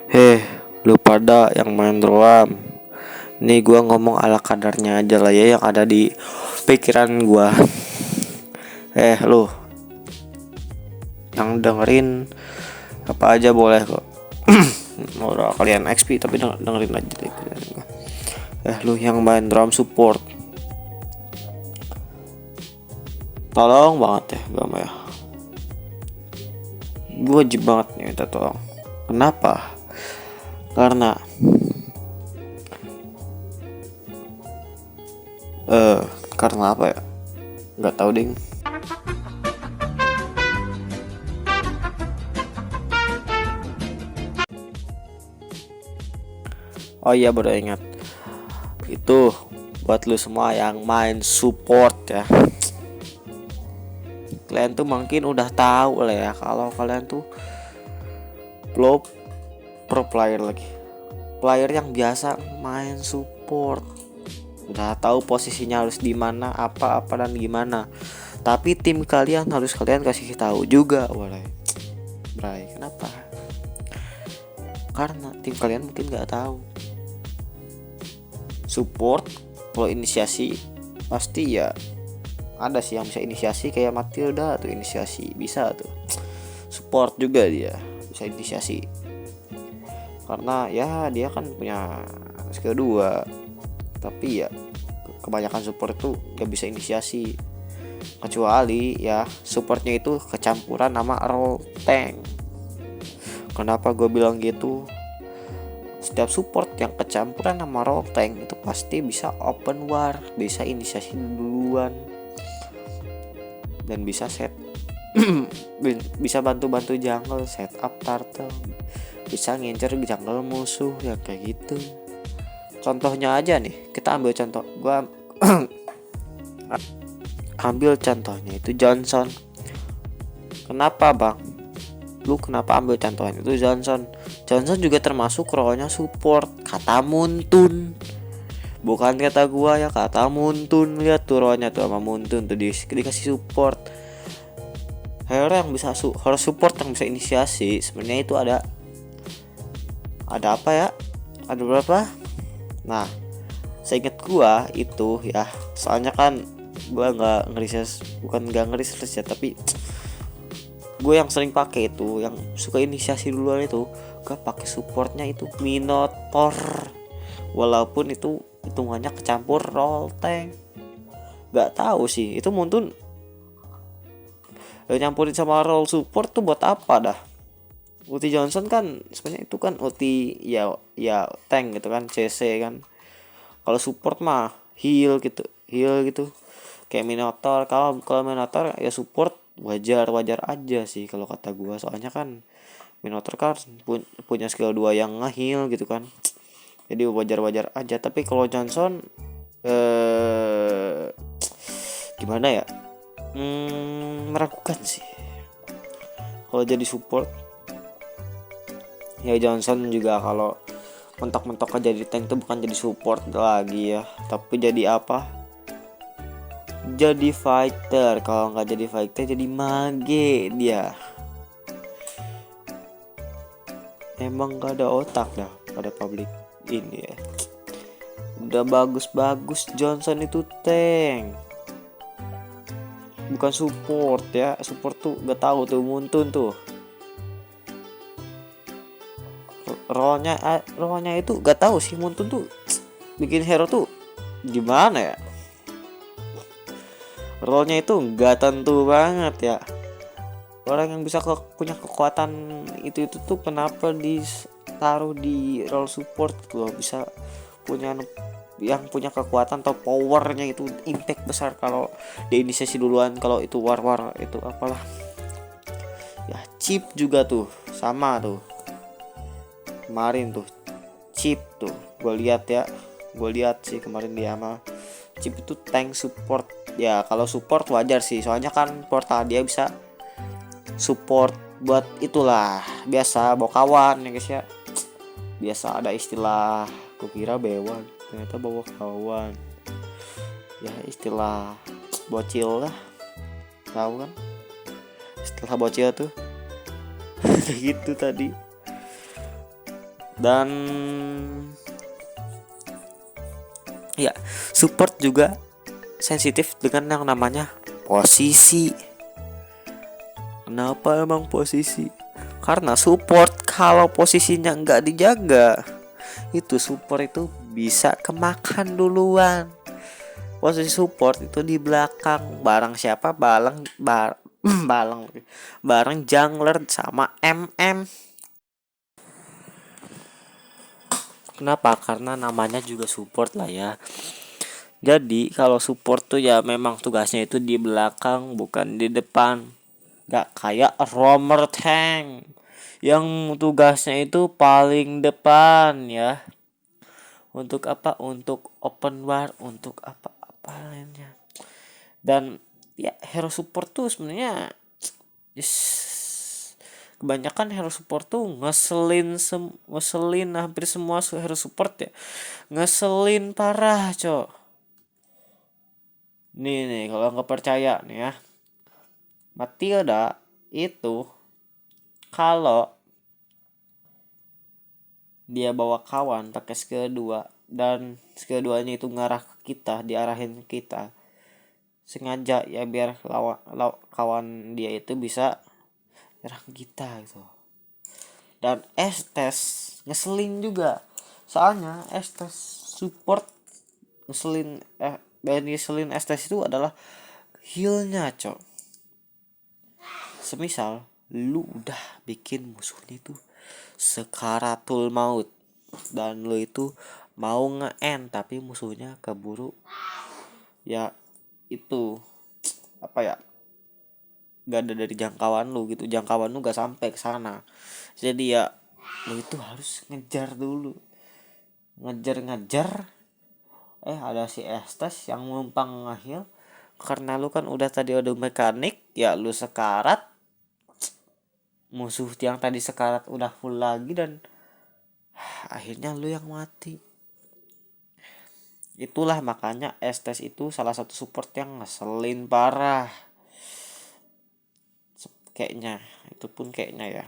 Heh, lu pada yang main drum. Nih gua ngomong ala kadarnya aja lah ya yang ada di pikiran gua. Lu yang dengerin apa aja boleh kok. Udah kalian XP tapi dengerin aja deh. Lu yang main drum support. Tolong banget ya, gak ya. Gue wajib banget nih minta tolong. Kenapa? Karena karena apa ya? Nggak tahu ding. Oh iya, baru ingat. Itu buat lu semua yang main support ya. Kalian tuh mungkin udah tahu lah ya kalau kalian tuh pro player lagi. Player yang biasa main support. Udah tahu posisinya harus di mana, apa dan gimana. Tapi tim kalian harus kalian kasih tahu juga, walai. Bray, kenapa? Karena tim kalian mungkin nggak tahu. Support kalau inisiasi pasti ya ada sih yang bisa inisiasi, kayak Matilda tuh inisiasi bisa tuh. Support juga dia bisa inisiasi. Karena ya dia kan punya skill 2. Tapi ya kebanyakan support itu gak bisa inisiasi, kecuali ya supportnya itu kecampuran sama role tank. Kenapa gue bilang gitu? Setiap support yang kecampuran sama role tank itu pasti bisa open war, bisa inisiasi duluan, dan bisa set bisa bantu-bantu jungle, setup turtle, bisa ngincer jungle musuh ya kayak gitu. Contohnya aja nih, kita ambil contoh, gua ambil contohnya itu Johnson. Kenapa bang? Lu kenapa ambil contohnya itu Johnson? Johnson juga termasuk role-nya support, kata Muntun. Bukan kata gua ya, kata Muntun. Lihat tuh role-nya tuh sama Muntun tuh dikasih support. Hero yang bisa hero support yang bisa inisiasi sebenarnya itu ada apa ya? Ada berapa? Nah, seingat gua itu ya, soalnya kan gua nggak ngeriset ya, tapi gue yang sering pakai itu, yang suka inisiasi duluan itu, gue pakai supportnya itu Minotaur, walaupun itu hitungannya kecampur role tank. Gak tahu sih itu mungkin nyampurin sama role support tuh buat apa dah. Ulti Johnson kan sebenarnya itu kan ulti ya tank gitu kan, CC kan. Kalau support mah heal gitu kayak Minotaur. Kalau Minotaur ya support wajar aja sih kalau kata gua, soalnya kan Minotaur kan punya skill 2 yang nge-heal gitu kan, jadi wajar aja. Tapi kalau Johnson gimana ya, meragukan sih kalau jadi support. Ya Johnson juga kalau mentok-mentok aja jadi tank tuh bukan jadi support lagi ya, tapi jadi apa, jadi fighter. Kalau nggak jadi fighter jadi mage dia. Emang gak ada otak dah pada publik ini ya. Udah bagus Johnson itu tank, bukan support ya. Support tuh gak tahu tuh Muntun tuh role-nya itu gak tahu sih. Muntun tuh bikin hero tuh gimana ya, role-nya itu gak tentu banget ya. Orang yang bisa punya kekuatan itu tuh kenapa ditaruh di role support loh, bisa punya yang punya kekuatan atau powernya itu impact besar kalau diinisiasi duluan. Kalau itu war itu apalah ya. Chip juga tuh sama tuh kemarin tuh, Chip tuh gue lihat sih kemarin dia sama Chip itu tank support ya. Kalau support wajar sih, soalnya kan portal dia bisa support buat itulah, biasa bawa kawan ya guys ya. Biasa ada istilah, gue kira bewan ternyata bawa kawan ya, istilah bocil lah, tahu kan istilah bocil tuh. Gitu tadi. Dan ya, support juga sensitif dengan yang namanya posisi. Kenapa emang posisi? Karena support kalau posisinya nggak dijaga, itu support itu bisa kemakan duluan. Posisi support itu di belakang barang siapa? Balang bareng jungler sama MM. Kenapa? Karena namanya juga support lah ya. Jadi kalau support tuh ya memang tugasnya itu di belakang bukan di depan. Gak kayak roamer tank yang tugasnya itu paling depan ya. Untuk apa? Untuk open war, untuk apa lainnya. Dan ya hero support tuh sebenarnya kebanyakan hero support tuh ngeselin hampir semua hero support ya. Ngeselin parah, cok. Nih kalau nggak percaya nih ya. Matilda itu kalau dia bawa kawan pakai skill 2 dan skill 2-nya itu ngarah ke kita, diarahin ke kita. Sengaja ya biar kawan dia itu bisa nyerang kita gitu. Dan Estes ngeselin juga. Soalnya Estes support ngeselin dan ngeselin Estes itu adalah healnya, cok. Semisal lu udah bikin musuhnya itu sekaratul maut dan lu itu mau nge-end tapi musuhnya keburu ya itu apa ya, gak ada dari jangkauan lu gitu, jangkauan lu gak sampai ke sana. Jadi ya lu itu harus ngejar dulu, ngejar ada si Estes yang numpang ngahil. Karena lu kan udah tadi ada mekanik ya, lu sekarat, musuh yang tadi sekarat udah full lagi dan akhirnya lu yang mati. Itulah makanya Estes itu salah satu support yang ngeselin parah. Kayaknya itu pun kayaknya ya.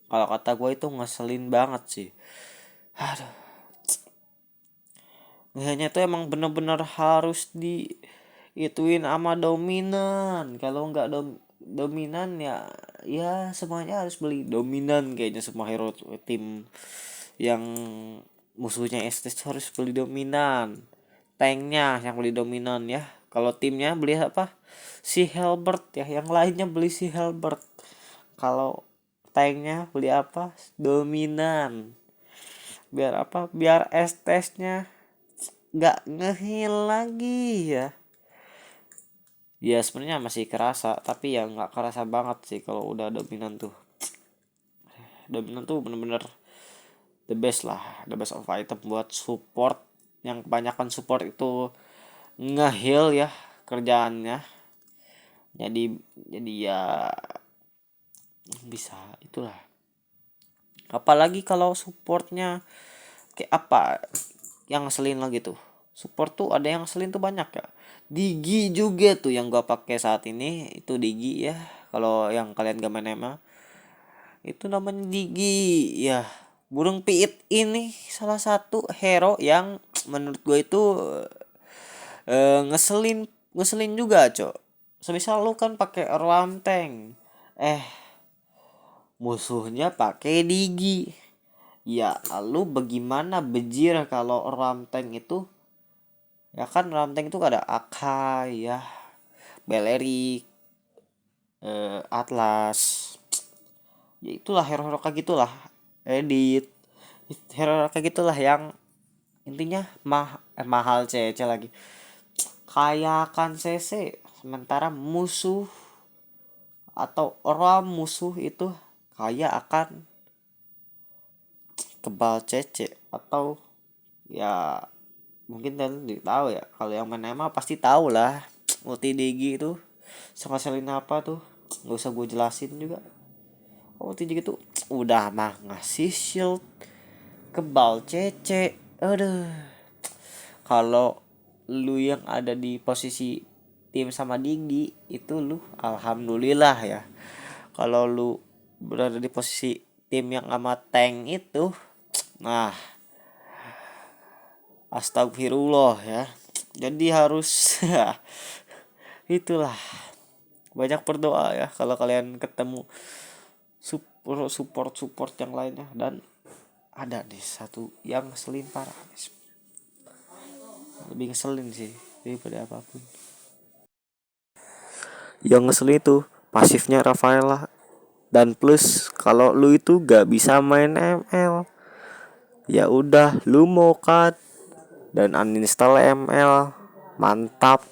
Kalau kata gue itu ngeselin banget sih. Aduh. Hanya tuh emang bener-bener harus di ituin sama dominan. Kalau nggak dominan ya semuanya harus beli dominan, kayaknya semua hero tim yang musuhnya Estes harus beli dominan. Tanknya yang beli dominan ya. Kalau timnya beli apa? Si Halberd ya. Yang lainnya beli si Halberd. Kalau tanknya beli apa? Dominan. Biar apa? Biar Estesnya nggak ngehil lagi ya. Ya sebenarnya masih kerasa, tapi ya nggak kerasa banget sih kalau udah dominan tuh. Dominan tuh bener-bener the best lah, the best of item buat support. Yang kebanyakan support itu nge-heal ya kerjaannya. Jadi ya bisa itulah. Apalagi kalau supportnya kayak apa yang ngeselin lagi tuh. Support tuh ada yang ngeselin tuh banyak ya. Digi juga tuh yang gua pakai saat ini itu Digi ya. Kalau yang kalian gak main emang itu namanya Digi ya. Burung piit ini salah satu hero yang menurut gue itu ngeselin juga, cok. Semisal lu kan pakai Ruam Tank, musuhnya pakai Digi. Ya, lu bagaimana bejir kalau Ruam Tank itu ya kan Ruam Tank itu ada Akai ya, Belerik, Atlas. Ya itulah hero-hero kayak gitulah. Edit. Hero kayak gitulah yang intinya mahal CC lagi. Kayakan CC sementara musuh atau orang musuh itu kaya akan kebal CC atau ya mungkin kalian tahu ya, kalau yang main emang pasti tahu lah multi digi itu ngeselin apa tuh, nggak usah gue jelasin juga. Multi digi itu udah mah ngasih shield kebal CC. Aduh, kalau lu yang ada di posisi tim sama Digi itu lu alhamdulillah ya. Kalau lu berada di posisi tim yang sama tank itu, nah astagfirullah ya. Jadi harus itulah, banyak berdoa ya kalau kalian ketemu support yang lainnya. Dan ada nih satu yang ngeselin parah, lebih ngeselin sih daripada apapun. Yang ngeselin itu pasifnya Rafaela. Dan plus kalau lu itu gak bisa main ML, ya udah lu mau cut dan uninstall ML, mantap.